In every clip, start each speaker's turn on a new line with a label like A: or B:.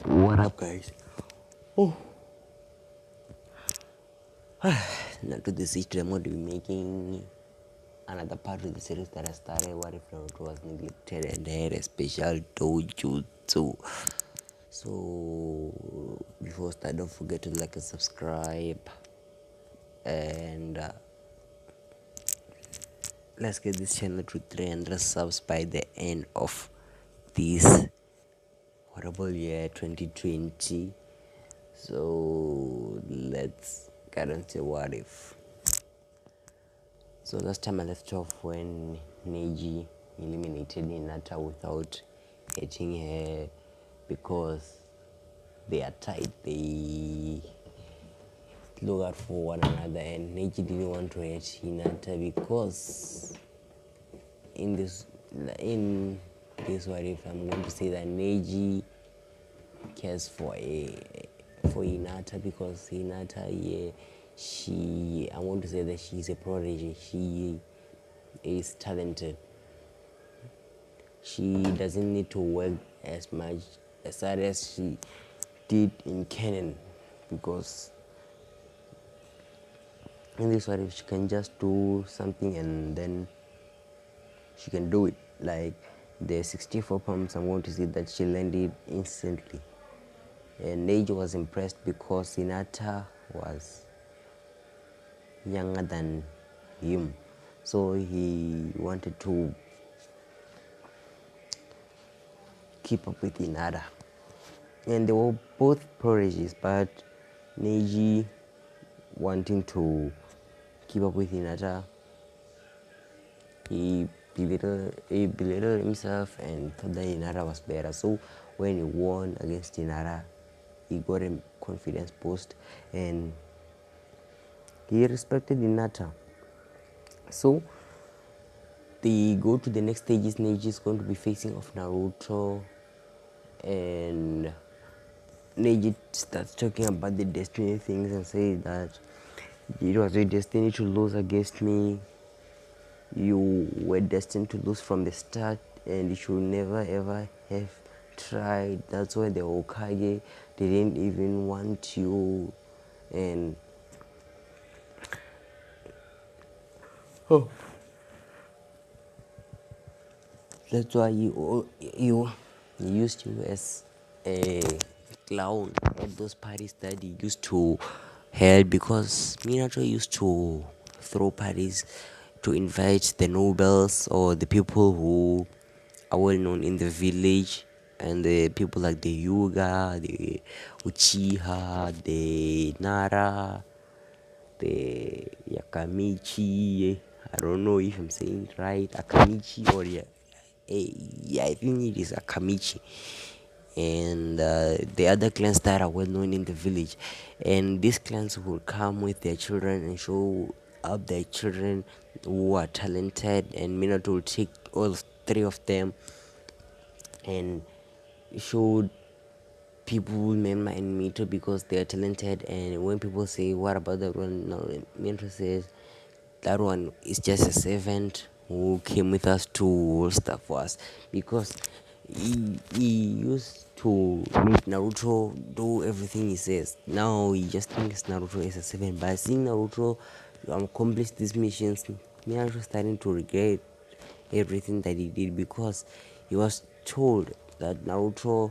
A: What up, guys? Oh, now to the series, I'm going to be making another part of the series that I started. What if Naruto was neglected and had a special dojutsu? So, before I start, don't forget to like and subscribe. And let's get this channel to 300 subs by the end of this horrible year 2020. So, let's get into what if. So last time I left off when Neji eliminated Hinata without hitting her because they are tight. They look out for one another, and Neji didn't want to hit Hinata because in this what if I'm going to say that Neji cares for Hinata because Hinata, I'm going to say that she's a prodigy. She is talented. She doesn't need to work as much as hard as she did in canon, because in this one she can just do something and then she can do it. Like the 64 pumps, I'm going to see that she learned it instantly. And Neji was impressed because Hinata was younger than him, so he wanted to keep up with Hinata. And they were both prodigies, but Neji, wanting to keep up with Hinata, he belittled himself and thought that Hinata was better. So when he won against Hinata, he got a confidence boost and he respected Hinata. So they go to the next stages. Neji is going to be facing off Naruto, and Neji starts talking about the destiny things and say that it was your destiny to lose against me. You were destined to lose from the start, and you should never ever have tried. That's why the Hokage didn't even want you, and oh, that's why you used you as a clown at those parties that he used to held, because Minato used to throw parties to invite the nobles or the people who are well known in the village, and the people like the Yuga, the Uchiha, the Nara, the Yakamichi. I don't know if I'm saying it right, Akamichi or yeah, I think it is Akamichi, and the other clans that are well known in the village. And these clans will come with their children and show up their children who are talented, and Minato will take all three of them and show people remember and Minato because they are talented. And when people say, what about that one? No, Minato says that one is just a servant who came with us to hold stuff for us, because he used to make Naruto do everything he says. Now he just thinks Naruto is a servant. By seeing Naruto accomplish these missions, Naruto starting to regret everything that he did, because he was told that Naruto,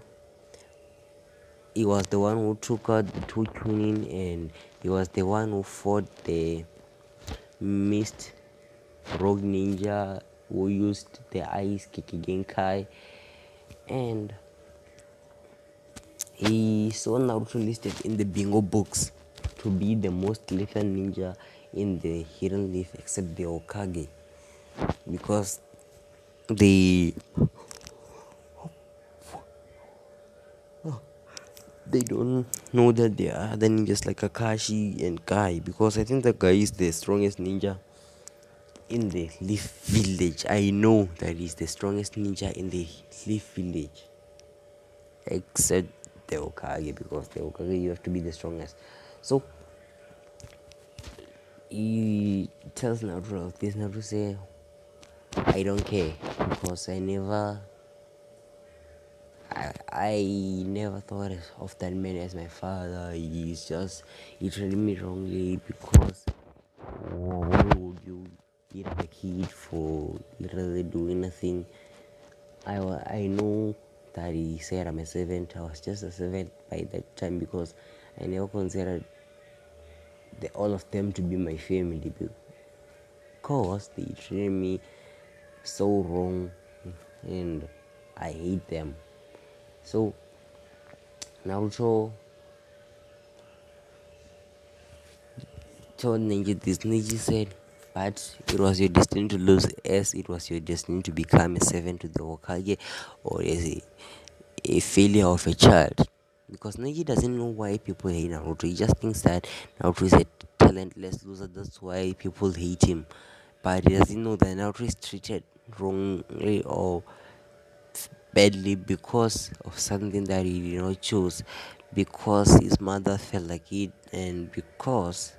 A: he was the one who took out the two tuning, and he was the one who fought the mist rogue ninja who used the ice Kikigenkai, and he saw Naruto listed in the bingo books to be the most lethal ninja in the Hidden Leaf except the Hokage, because they don't know that there are other ninjas like Kakashi and Kai, because I think that Kai is the strongest ninja in the Leaf Village. I know that he's the strongest ninja in the Leaf Village, except the Hokage, because the Hokage you have to be the strongest. So he tells Naruto of this. Naruto say, I don't care, because I I never thought of that man as my father. He treated me wrongly because why would you beat up a kid for literally doing nothing? I know that he said I'm a servant. I was just a servant by that time because I never considered all of them to be my family because they treated me so wrong and I hate them. So Naruto told Neji this. Neji said, but it was your destiny to lose as it was your destiny to become a servant to the Hokage or as a failure of a child. Because Neji doesn't know why people hate Naruto. He just thinks that Naruto is a talentless loser. That's why people hate him. But he doesn't know that Naruto is treated wrongly or badly because of something that he did not choose. Because his mother felt like it and because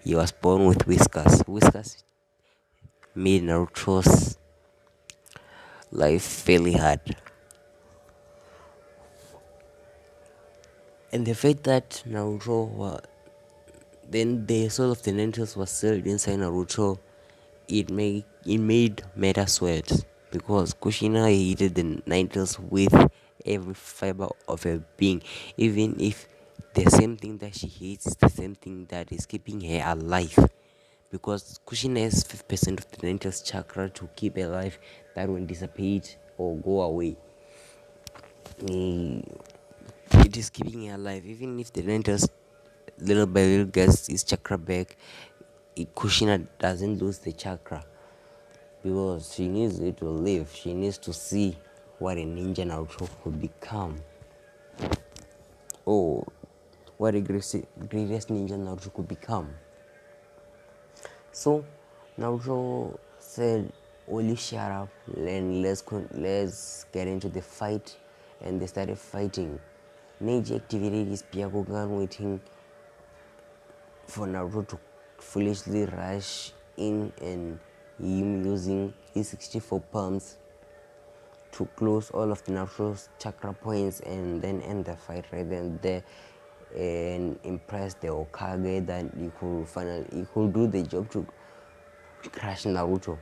A: he was born with whiskers. Whiskers made Naruto's life fairly hard. And the fact that then the soul of the Ninjas was sealed inside Naruto, it made matters worse because Kushina hated the Ninjas with every fiber of her being, even if the same thing that she hates is the same thing that is keeping her alive. Because Kushina has 5% of the Ninjas chakra to keep alive that won't dissipate or go away. Eh, it is keeping her alive, even if the Ninjas little by little gets his chakra back. Kushina doesn't lose the chakra because she needs it to live. She needs to see what a ninja Naruto could become, or what a greatest ninja Naruto could become. So Naruto said, "Only shut up and let's get into the fight." And they started fighting. Neji activated his Byakugan, waiting for Naruto to foolishly rush in and him using his 64 palms to close all of the Naruto's chakra points and then end the fight right then and there and impress the Hokage that he could do the job to crush Naruto.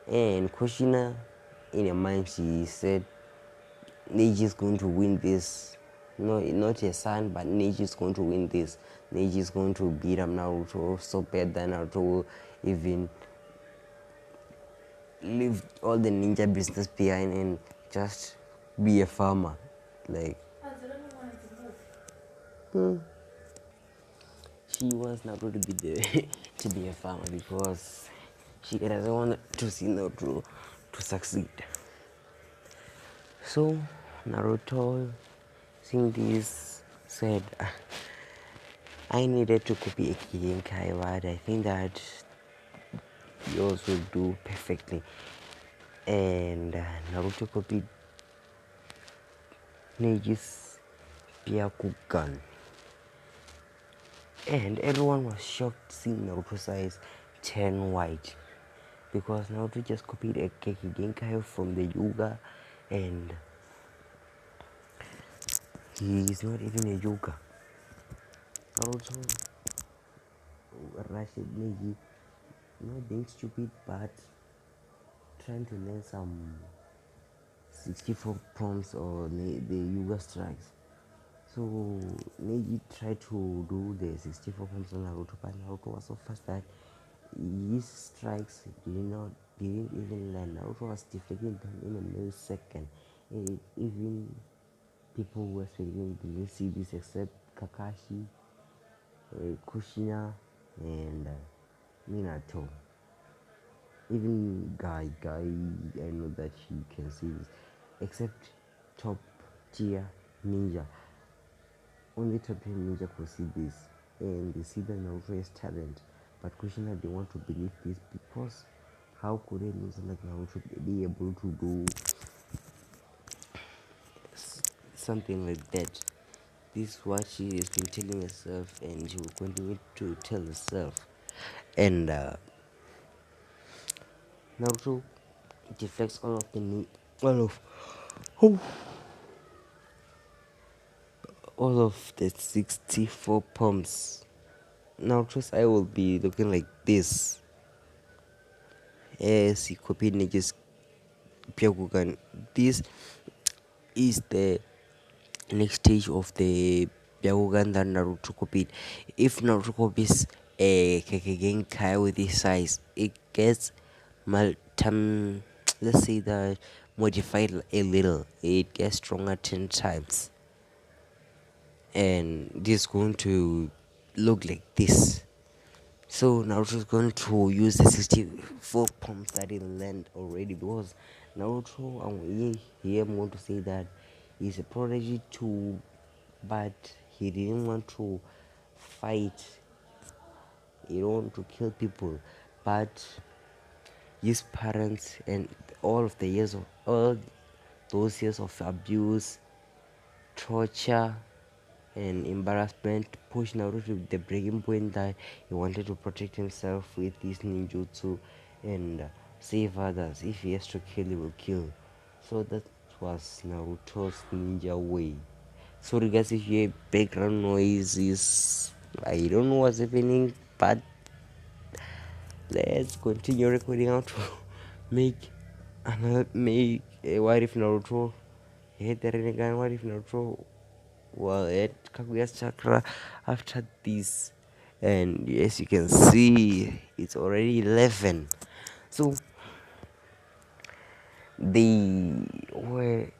A: And Kushina, in her mind, she said Neji is going to win this. No, not her son, but Neji is going to win this. Neji is going to beat up Naruto so bad that Naruto will even leave all the ninja business behind and just be a farmer. Like, she wants Naruto to be to be a farmer because she doesn't want to see Naruto to succeed. So Naruto, seeing this, said, I needed to copy a Kigenkai, but I think that yours will do perfectly. And Naruto copied Neji's Byakugan. And everyone was shocked seeing Naruto's eyes turn white because Naruto just copied a Kigenkai from the Yuga and he is not even a Yuga. Naruto rushed Neji, not being stupid but trying to learn some 64 prompts or the Yuga strikes. So Neji tried to do the 64 prompts on Naruto, but Naruto was so fast that his strikes didn't even land. Naruto was deflecting them in a millisecond. Even people who were expecting didn't see this except Kakashi, Kushina, and Minato. Even Guy, I know that he can see this, except top tier ninja. Only top tier ninja could see this, and they see that Naruto has talent. But Kushina, they want to believe this because how could a loser like Naruto be able to do something like that? This is what she has been telling herself, and she will continue to tell herself. And Naruto deflects all of the all of. Oh, all of the 64 pumps. Now trust I will be looking like this as he copied Neji's Byakugan. This is the next stage of the Byakugan that Naruto copied. If Naruto copies a Kekkei with this size, it gets let's say that modified a little. It gets stronger 10 times. And this is going to look like this. So Naruto is going to use the 64 pumps that he learned already, because Naruto, here I'm going to say that he's a prodigy too, but he didn't want to fight. He don't want to kill people, but his parents and all those years of abuse, torture, and embarrassment pushed Naruto to the breaking point that he wanted to protect himself with his ninjutsu and save others. If he has to kill, he will kill. So that was Naruto's ninja way. Sorry guys if you hear background noises. I don't know what's happening, but let's continue recording how to make what if Naruto hit the Rinnegan, what if Naruto well at Kaguya's chakra after this. And as you can see, it's already 11. So they were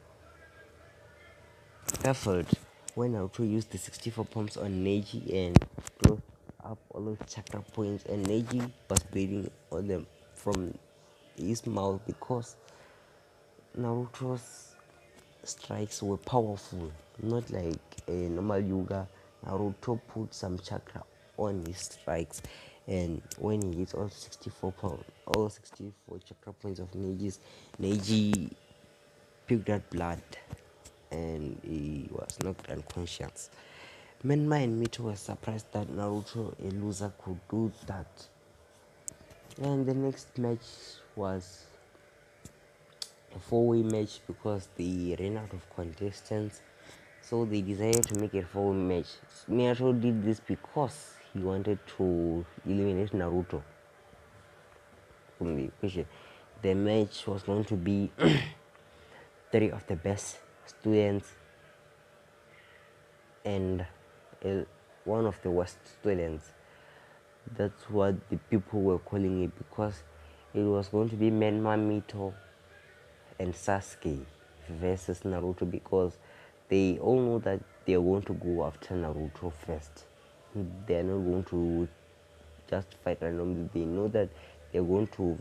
A: baffled when Naruto used the 64 pumps on Neji and closed up all of chakra points, and Neji was bleeding on them from his mouth because Naruto's strikes were powerful, not like a normal yoga. Naruto put some chakra on his strikes, and when he hits all 64 chakra points of Neji picked that blood, and he was knocked unconscious. Menma and Mito were surprised that Naruto, a loser, could do that. And the next match was a four-way match because they ran out of contestants, so they decided to make a four-way match. Minato did this because he wanted to eliminate Naruto from the equation. The match was going to be three of the best students and one of the worst students. That's what the people were calling it, because it was going to be Menma, Mito, and Sasuke versus Naruto, because they all know that they are going to go after Naruto first. They're not going to just fight randomly. They know that they're going to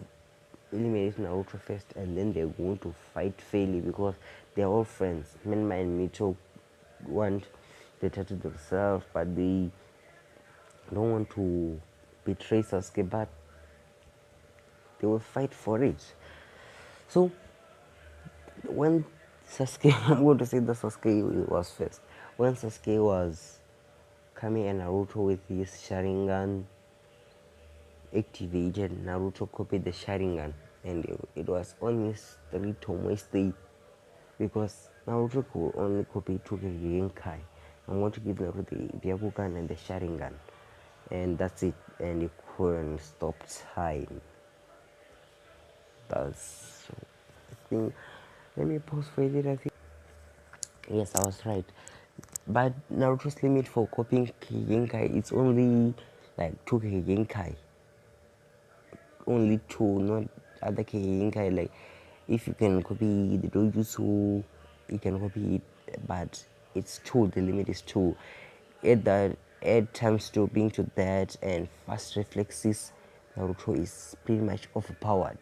A: eliminate Naruto first, and then they're going to fight fairly because they're all friends. Menma and Mito want the tattoo themselves, but they don't want to betray Sasuke, but they will fight for it. So when Sasuke, I'm going to say that Sasuke was first. When Sasuke was coming and Naruto with his Sharingan activated, Naruto copied the Sharingan, and it was on his Tomoe state, because Naruto could only copy Genkai. I'm going to give Naruto the Byakugan and the Sharingan, and that's it, and he couldn't stop time. That's so. I think, let me pause for it. I think yes, I was right. But Naruto's limit for copying Genkai is only like 2 Genkai. Only 2, not other Genkai. Like if you can copy the dojutsu, you can copy it, but it's 2. The limit is 2. Add times 2 being to that and fast reflexes. Naruto is pretty much overpowered.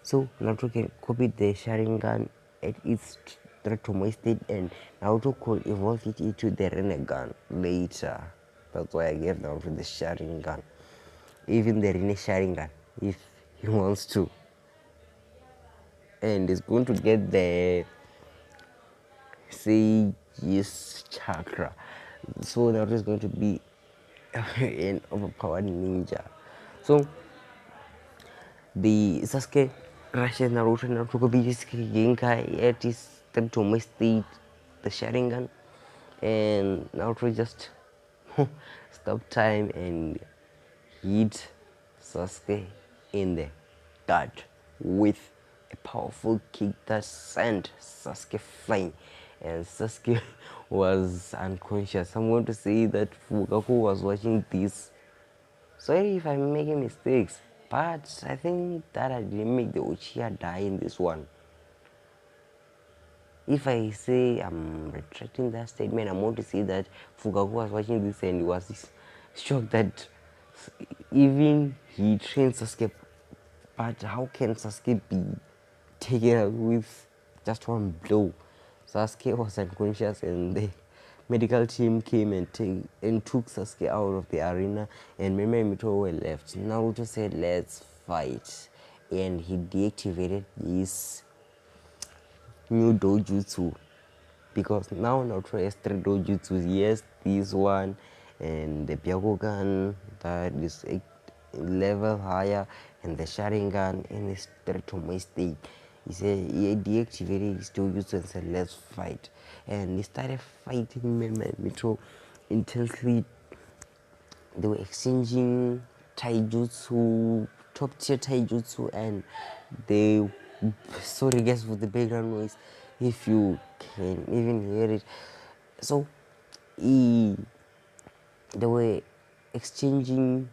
A: So Naruto can copy the Sharingan at its Tomoe state, and Naruto could evolve it into the Rinnegan later. That's why I gave Naruto the Sharingan. Even the Rinne Sharingan, if he wants to. And he's going to get the Sage's chakra. So Naruto is going to be an overpowered ninja. So the Sasuke rushes Naruto could be his Genkai at his Tomoe state, the Sharingan, and Naruto just stopped time and hit Sasuke in the gut with a powerful kick that sent Sasuke flying, and Sasuke was unconscious. I'm going to say that Fugaku was watching this. Sorry if I'm making mistakes, but I think that I didn't make the Uchiha die in this one. If I say I'm retracting that statement, I'm going to say that Fugaku was watching this and he was shocked that even he trained Sasuke, but how can Sasuke be taken out with just one blow? Sasuke was unconscious and the medical team came and took Sasuke out of the arena, and Meme and Mito were left. Naruto said, let's fight, and he deactivated his new dojutsu, because now Naruto has 3 dojutsus. Yes, this one and the Byakugan that is a level higher, and the Sharingan in his spiritual state. He said he deactivated his dojutsu and said, let's fight. And he started fighting Mito intensely. They were exchanging taijutsu, top tier taijutsu, and they, sorry guys for the background noise if you can even hear it. So they were exchanging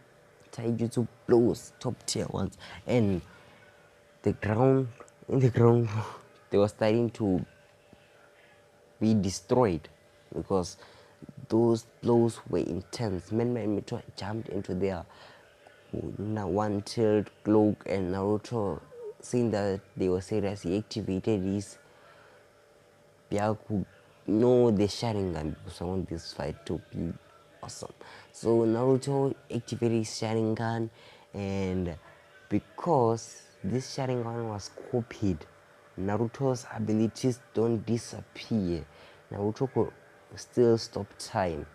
A: taijutsu blows, top tier ones, and the ground, in the ground they were starting to be destroyed because those blows were intense. Menma and Mito jumped into their one-tailed cloak, and Naruto, seeing that they were serious, he activated his Byaku, no, the Sharingan, because I want this fight to be awesome. So Naruto activated his Sharingan, and because this Sharingan was copied, Naruto's abilities don't disappear. Naruto could still stop time,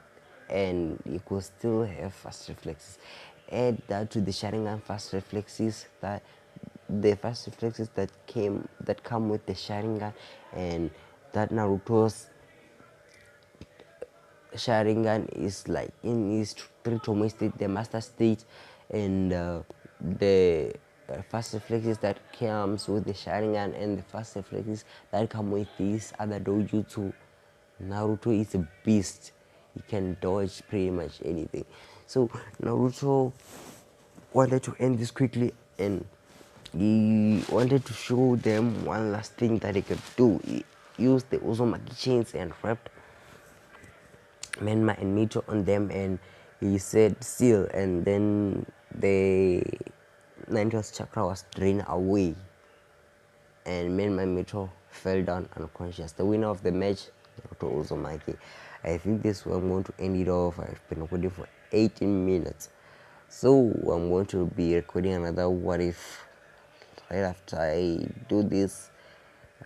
A: and he could still have fast reflexes. Add that to the Sharingan fast reflexes, that the fast reflexes that come with the Sharingan, and that Naruto's Sharingan is like in his true state, the master state, and the fast reflexes that comes with the Sharingan, and the fast reflexes that come with these other dojutsu. Naruto is a beast. He can dodge pretty much anything. So Naruto wanted to end this quickly, and he wanted to show them one last thing that he could do. He used the Uzumaki chains and wrapped Menma and Mito on them, and he said seal, and then the Ninetales chakra was drained away, and Menma and Mito fell down unconscious. The winner of the match, Naruto Uzumaki. I think this one I'm going to end it off. I've been recording for 18 minutes. So I'm going to be recording another what if right after I do this.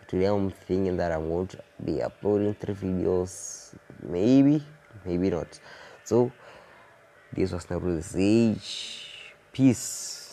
A: Today I'm thinking that I'm going to be uploading 3 videos, maybe not. So this was Naruto the Sage. Peace.